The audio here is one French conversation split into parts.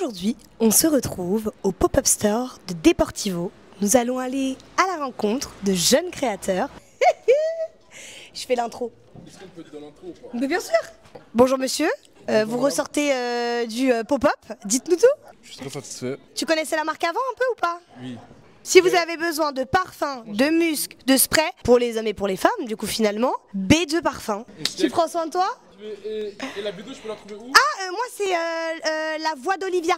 Aujourd'hui, on se retrouve au pop-up store de Deportivo. Nous allons aller à la rencontre de jeunes créateurs. Je fais l'intro. Est-ce qu'on peut te donner l'intro ou pas? Mais bien sûr. Bonjour monsieur, vous ressortez du pop-up, dites-nous tout. Je suis très satisfait. Tu connaissais la marque avant un peu ou pas? Oui. Si vous avez besoin de parfum, de musc, de spray, pour les hommes et pour les femmes, du coup finalement, B2 Parfum. Tu prends soin de toi? Et la vidéo, je peux la trouver où? Ah, moi c'est la voix d'Olivia.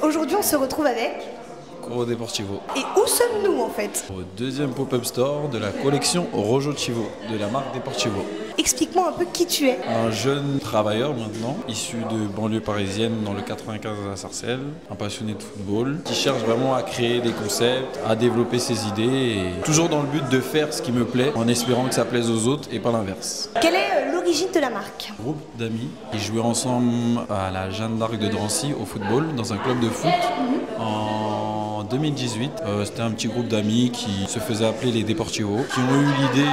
Aujourd'hui, on se retrouve avec Coro Deportivo. Et où sommes-nous en fait? Au deuxième pop-up store de la collection Rojo Chivo, de la marque Deportivo. Explique-moi un peu qui tu es. Un jeune travailleur maintenant, issu de banlieue parisienne dans le 95 à Sarcelles, un passionné de football, qui cherche vraiment à créer des concepts, à développer ses idées, et toujours dans le but de faire ce qui me plaît, en espérant que ça plaise aux autres et pas l'inverse. Quelle est l'origine de la marque? Groupe d'amis qui jouaient ensemble à la Jeanne d'Arc de Drancy au football, dans un club de foot, en 2018. C'était un petit groupe d'amis qui se faisait appeler les Deportivo, qui ont eu l'idée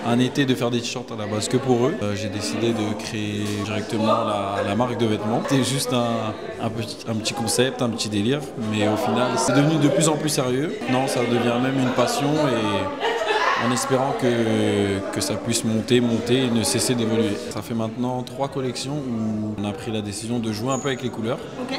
un été de faire des t-shirts à la base que pour eux. J'ai décidé de créer directement la marque de vêtements. C'était juste un petit concept, un petit délire, mais au final c'est devenu de plus en plus sérieux. Non, ça devient même une passion, et en espérant que ça puisse monter et ne cesser d'évoluer. Ça fait maintenant 3 collections où on a pris la décision de jouer un peu avec les couleurs. Okay.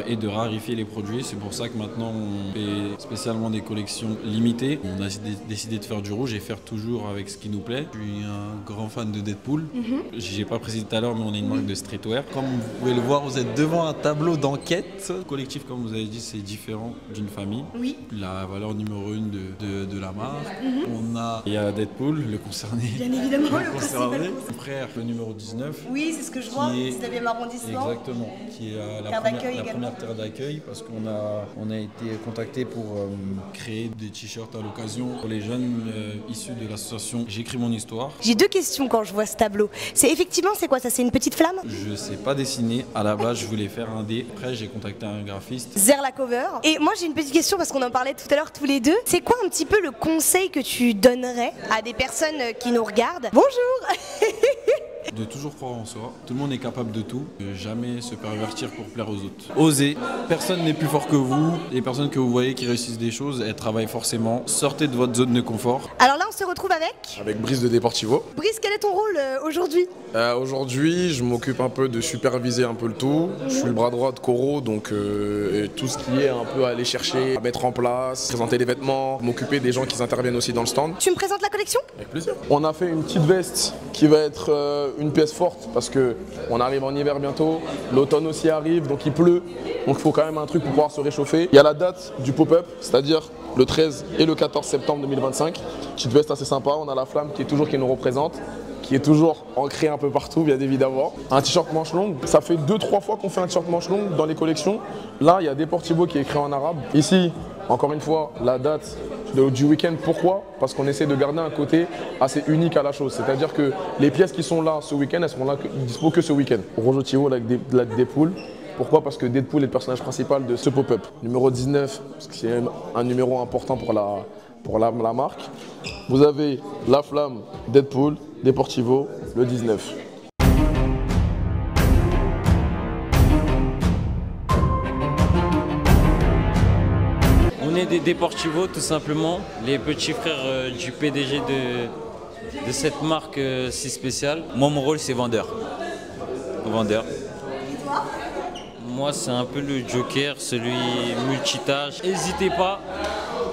Et de raréfier les produits. C'est pour ça que maintenant on fait spécialement des collections limitées. On a décidé de faire du rouge et faire toujours avec ce qui nous plaît. Je suis un grand fan de Deadpool. J'ai pas précisé tout à l'heure, mais on est une marque de streetwear. Comme vous pouvez le voir, vous êtes devant un tableau d'enquête. Collectif, comme vous avez dit, c'est différent d'une famille. Oui. La valeur numéro 1 de la marque. Il y a Deadpool, le concerné. Bien évidemment, le concerné. Mon frère, le numéro 19. Oui, c'est ce que je vois, 19e arrondissement. Exactement. Qui est la première terre d'accueil, parce qu'on a été contacté pour créer des t-shirts à l'occasion pour les jeunes issus de l'association J'écris mon histoire. J'ai 2 questions quand je vois ce tableau. C'est quoi ça? C'est une petite flamme? Je sais pas dessiner. À la base, je voulais faire un dé. Après, j'ai contacté un graphiste. Zer la cover. Et moi, j'ai une petite question parce qu'on en parlait tout à l'heure tous les deux. C'est quoi un petit peu le conseil que tu donnerais à des personnes qui nous regardent? Bonjour. De toujours croire en soi. Tout le monde est capable de tout. De jamais se pervertir pour plaire aux autres. Osez. Personne n'est plus fort que vous. Les personnes que vous voyez qui réussissent des choses, elles travaillent forcément. Sortez de votre zone de confort. Alors là, on se retrouve avec Brice de Deportivo. Brice, quel est ton rôle aujourd'hui? Aujourd'hui, je m'occupe un peu de superviser un peu le tout. Je suis le bras droit de Coro, donc tout ce qui est un peu à aller chercher, à mettre en place, présenter les vêtements, m'occuper des gens qui interviennent aussi dans le stand. Tu me présentes la collection? Avec plaisir. On a fait une petite veste qui va être une pièce forte parce qu'on arrive en hiver bientôt, l'automne aussi arrive, donc il pleut, donc il faut quand même un truc pour pouvoir se réchauffer. Il y a la date du pop-up, c'est-à-dire le 13 et le 14 septembre 2025. Petite veste assez sympa, on a la flamme qui nous représente, qui est toujours ancrée un peu partout, bien évidemment. Un t-shirt manche longue, ça fait 2-3 fois qu'on fait un t-shirt manche longue dans les collections. Là, il y a Deportivo qui est écrit en arabe. Ici, encore une fois, la date du week-end. Pourquoi? Parce qu'on essaie de garder un côté assez unique à la chose. C'est-à-dire que les pièces qui sont là ce week-end, elles seront là dispo que ce week-end. Rojo Chivo avec Deadpool. Pourquoi? Parce que Deadpool est le personnage principal de ce pop-up. Numéro 19, parce que c'est un numéro important pour la marque. Vous avez la flamme, Deadpool, Deportivo, le 19. On est des Deportivo, tout simplement, les petits frères du PDG de cette marque si spéciale. Moi, mon rôle, c'est vendeur. Vendeur. Et toi? Moi, c'est un peu le joker, celui multitâche. N'hésitez pas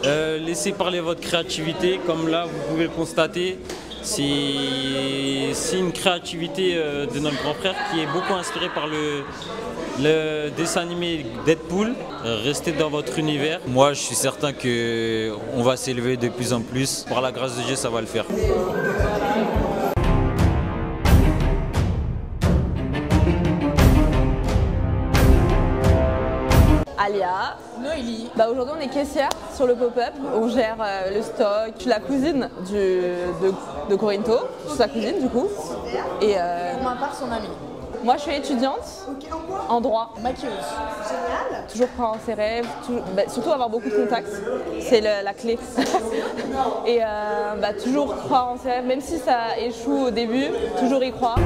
Laissez parler votre créativité, comme là vous pouvez le constater. C'est une créativité de notre grand frère qui est beaucoup inspirée par le dessin animé Deadpool. Restez dans votre univers. Moi, je suis certain qu'on va s'élever de plus en plus. Par la grâce de Dieu, ça va le faire. Alia, Noélie. Aujourd'hui on est caissière sur le pop-up, on gère le stock. Je suis la cousine de Corinto, je suis sa cousine du coup. Et Pour ma part, son amie. moi je suis étudiante en droit, Maquilleuse. Génial. toujours croire en ses rêves, surtout avoir beaucoup de contacts, c'est la clé. Et toujours croire en ses rêves, même si ça échoue au début, toujours y croire.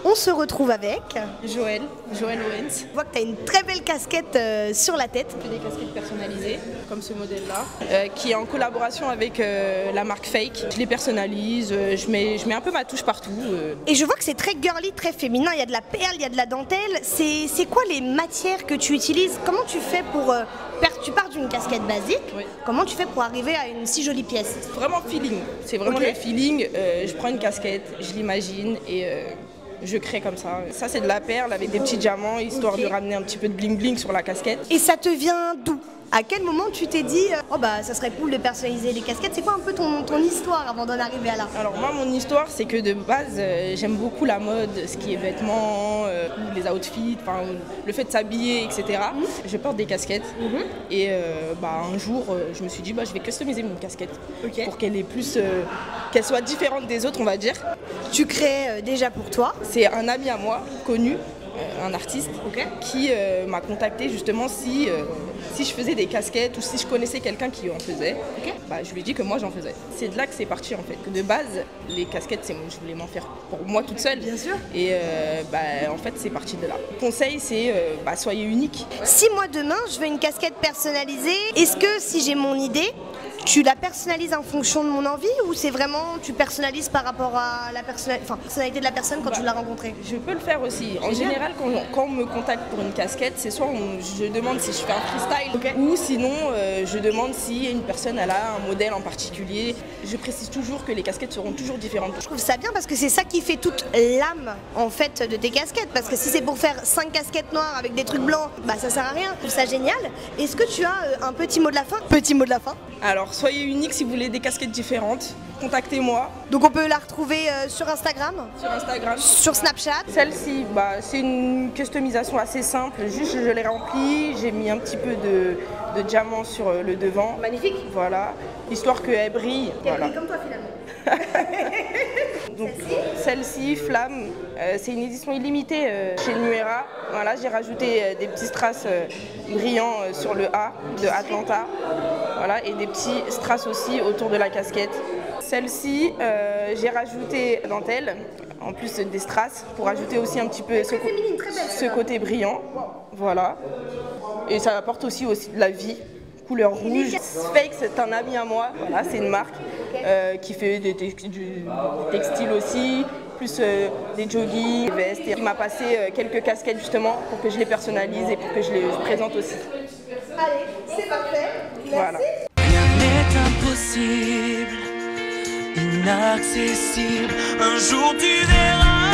On se retrouve avec. Joël Owens. Je vois que tu as une très belle casquette sur la tête. Des casquettes personnalisées, comme ce modèle-là, qui est en collaboration avec la marque Fake. Je les personnalise, je mets un peu ma touche partout. Et je vois que c'est très girly, très féminin. Il y a de la perle, il y a de la dentelle. C'est quoi les matières que tu utilises? Comment tu fais pour... tu pars d'une casquette basique. Oui. Comment tu fais pour arriver à une si jolie pièce? Vraiment feeling, c'est vraiment Ok. le feeling. Je prends une casquette, je l'imagine et je crée comme ça. Ça c'est de la perle avec des petits diamants, histoire Ok. de ramener un petit peu de bling bling sur la casquette. Et ça te vient d'où? À quel moment tu t'es dit oh bah ça serait cool de personnaliser les casquettes? C'est quoi un peu ton histoire avant d'en arriver à là? Alors moi mon histoire c'est que de base j'aime beaucoup la mode, ce qui est vêtements, les outfits, le fait de s'habiller, etc. Je porte des casquettes et un jour je me suis dit je vais customiser mon casquette Ok. pour qu'elle ait plus, qu'elle soit différente des autres on va dire. Tu crées déjà pour toi. C'est un ami à moi connu, un artiste, Ok. qui m'a contacté justement si je faisais des casquettes ou si je connaissais quelqu'un qui en faisait. Ok. Je lui ai dit que moi j'en faisais. C'est de là que c'est parti en fait. Que de base, les casquettes, je voulais m'en faire pour moi toute seule. Bien sûr. Et en fait, c'est parti de là. Le conseil, c'est soyez unique. Si moi demain je veux une casquette personnalisée, est-ce que si j'ai mon idée, tu la personnalises en fonction de mon envie ou c'est vraiment tu personnalises par rapport à la personnalité de la personne quand tu l'as rencontrée? Je peux le faire aussi. En général, quand on me contacte pour une casquette, c'est soit je demande si je fais un freestyle ou sinon je demande si une personne elle a un modèle en particulier. Je précise toujours que les casquettes seront toujours différentes. Je trouve ça bien parce que c'est ça qui fait toute l'âme en fait de tes casquettes. Parce que si c'est pour faire 5 casquettes noires avec des trucs blancs, ça sert à rien. Je trouve ça génial. Est-ce que tu as un petit mot de la fin? Petit mot de la fin. Alors soyez unique si vous voulez des casquettes différentes. Contactez-moi Donc on peut la retrouver sur Instagram, sur Instagram. sur Snapchat. Celle-ci, c'est une customisation assez simple. Juste je l'ai remplie, j'ai mis un petit peu de diamant sur le devant. Magnifique. Voilà, histoire qu'elle brille. Voilà. Comme toi finalement. Donc celle-ci, Flamme, c'est une édition illimitée chez Nuera. Voilà, j'ai rajouté des petits strass brillants sur le A de Atlanta. Voilà, et des petits strass aussi autour de la casquette. Celle-ci, j'ai rajouté dentelle, en plus des strass, pour ajouter aussi un petit peu ce côté brillant. Voilà. Et ça apporte aussi de la vie. Couleur rouge. Fake, c'est un ami à moi. Voilà, c'est une marque qui fait du textile aussi, plus des joggings, des vestes. Il m'a passé quelques casquettes justement pour que je les personnalise et pour que je les présente aussi. Allez, c'est parfait. Merci. Voilà. Rien n'est impossible, inaccessible. Un jour tu verras.